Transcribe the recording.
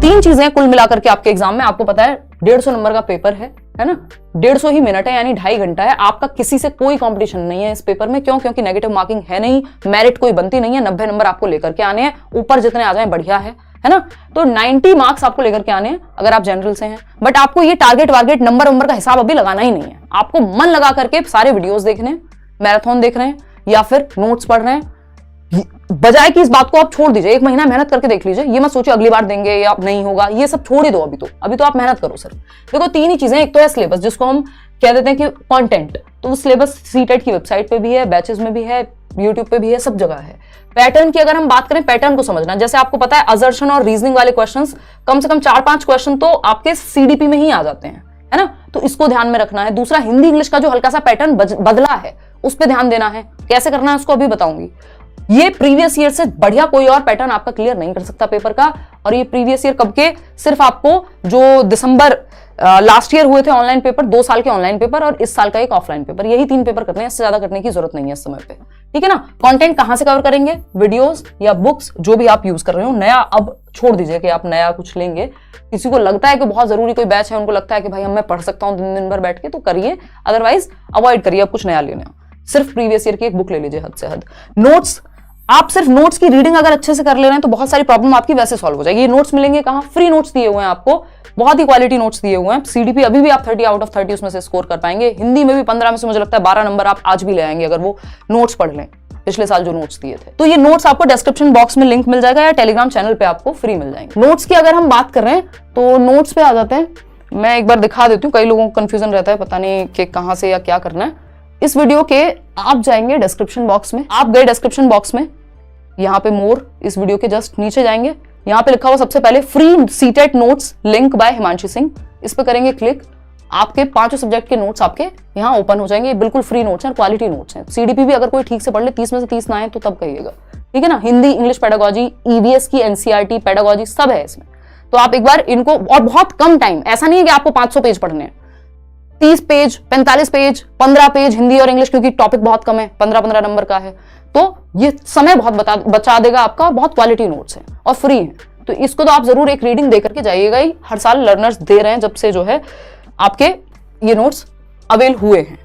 3 चीजें कुल मिलाकर के आपके एग्जाम में, आपको पता है 150 नंबर का पेपर है ना, 150 ही मिनट है, यानी 2.5 घंटा है। आपका किसी से कोई कंपटीशन नहीं है इस पेपर में। क्यों? क्योंकि नेगेटिव मार्किंग है नहीं, मेरिट कोई बनती नहीं है। 90 नंबर आपको लेकर के आने हैं, ऊपर जितने आ जाए बढ़िया है ना। तो 90 मार्क्स आपको लेकर के आने हैं अगर आप जनरल से हैं। बट आपको ये टारगेट वारगेट नंबर का हिसाब अभी लगाना ही नहीं है। आपको मन लगा करके सारे वीडियोस देखने, मैराथन देख रहे हैं या फिर नोट्स पढ़ रहे हैं, बजाय कि इस बात को आप छोड़ दीजिए। 1 महीना मेहनत करके देख लीजिए, ये मत सोचिए अगली बार देंगे या नहीं होगा, ये सब छोड़ ही दो। अभी तो आप मेहनत करो सर। देखो 3 ही चीजें, एक तो है सिलेबस जिसको हम कह देते हैं कि कंटेंट, तो वो सिलेबस सीटेट की वेबसाइट पे भी है, बैचेस में भी है, यूट्यूब पे भी है, सब जगह है। पैटर्न की अगर हम बात करें, पैटर्न को समझना, जैसे आपको पता है असर्शन और रीजनिंग वाले क्वेश्चंस कम से कम 4-5 क्वेश्चन तो आपके सीडीपी में ही आ जाते हैं, है ना। तो इसको ध्यान में रखना है। दूसरा, हिंदी इंग्लिश का जो हल्का सा पैटर्न बदला है उस पर ध्यान देना है। कैसे करना है उसको अभी बताऊंगी। ये प्रीवियस ईयर से बढ़िया कोई और पैटर्न आपका क्लियर नहीं कर सकता पेपर का। और ये प्रीवियस ईयर कब के, सिर्फ आपको जो दिसंबर लास्ट ईयर हुए थे ऑनलाइन पेपर, 2 साल के ऑनलाइन पेपर और इस साल का एक ऑफलाइन पेपर, यही 3 पेपर करने हैं, इससे ज्यादा करने की जरूरत नहीं है इस समय पे, ठीक है ना। कंटेंट कहां से कवर करेंगे? वीडियोस या बुक्स, जो भी आप यूज कर रहे हो। नया अब छोड़ दीजिए कि आप नया कुछ लेंगे। किसी को लगता है कि बहुत जरूरी कोई बैच है, उनको लगता है कि भाई हम मैं पढ़ सकता हूँ दिन भर बैठ के, तो करिए, अदरवाइज अवॉइड करिए अब कुछ नया लेना। सिर्फ प्रीवियस ईयर की एक बुक ले लीजिए हद से हद। नोट्स, आप सिर्फ नोट्स की रीडिंग अगर अच्छे से कर ले रहे हैं तो बहुत सारी प्रॉब्लम आपकी वैसे सॉल्व हो जाएगी। ये नोट्स मिलेंगे कहां? फ्री नोट्स दिए हुए हैं आपको, बहुत ही क्वालिटी नोट्स दिए हुए हैं। सीडीपी अभी भी आप 30 आउट ऑफ 30 उसमें से स्कोर कर पाएंगे। हिंदी में भी 15 में से मुझे लगता है 12 नंबर आप आज भी ले आएंगे अगर वो नोट्स पढ़ लें, पिछले साल जो नोट्स दिए थे। तो ये नोट्स आपको डिस्क्रिप्शन बॉक्स में लिंक मिल जाएगा या टेलीग्राम चैनल पे आपको फ्री मिल जाएंगे। नोट्स की अगर हम बात कर रहे हैं तो नोट्स पे आ जाते हैं। मैं एक बार दिखा देती हूँ, कई लोगों को कंफ्यूजन रहता है, पता नहीं कि कहां से या क्या करना है। इस वीडियो के आप जाएंगे डिस्क्रिप्शन बॉक्स में, आप गए डिस्क्रिप्शन बॉक्स में, यहाँ पे मोर, इस वीडियो के जस्ट नीचे जाएंगे, यहाँ पे लिखा हुआ सबसे पहले free CTET notes link by Himanshu Singh, इस पे करेंगे क्लिक। आपके 5 सब्जेक्ट के नोट्स आपके यहाँ ओपन हो जाएंगे। बिल्कुल फ्री नोट्स हैं, क्वालिटी नोट्स हैं। सीडीपी भी अगर कोई ठीक से पढ़ ले, 30 में से 30 ना आए तो तब कहिएगा, ठीक है ना। हिंदी इंग्लिश पेडागोजी, ईवीएस की एनसीईआरटी पेडागोजी सब है इसमें। तो आप एक बार इनको, और बहुत कम टाइम, ऐसा नहीं है कि आपको 500 पेज पढ़ने हैं, 30 पेज, 45 पेज, 15 पेज हिंदी और इंग्लिश, क्योंकि टॉपिक बहुत कम है, 15-15 नंबर का है, तो ये समय बहुत बचा देगा आपका। बहुत क्वालिटी नोट्स हैं और फ्री हैं, तो इसको तो आप जरूर एक रीडिंग दे करके जाइएगा ही। हर साल लर्नर्स दे रहे हैं जब से जो है आपके ये नोट्स अवेल हुए हैं।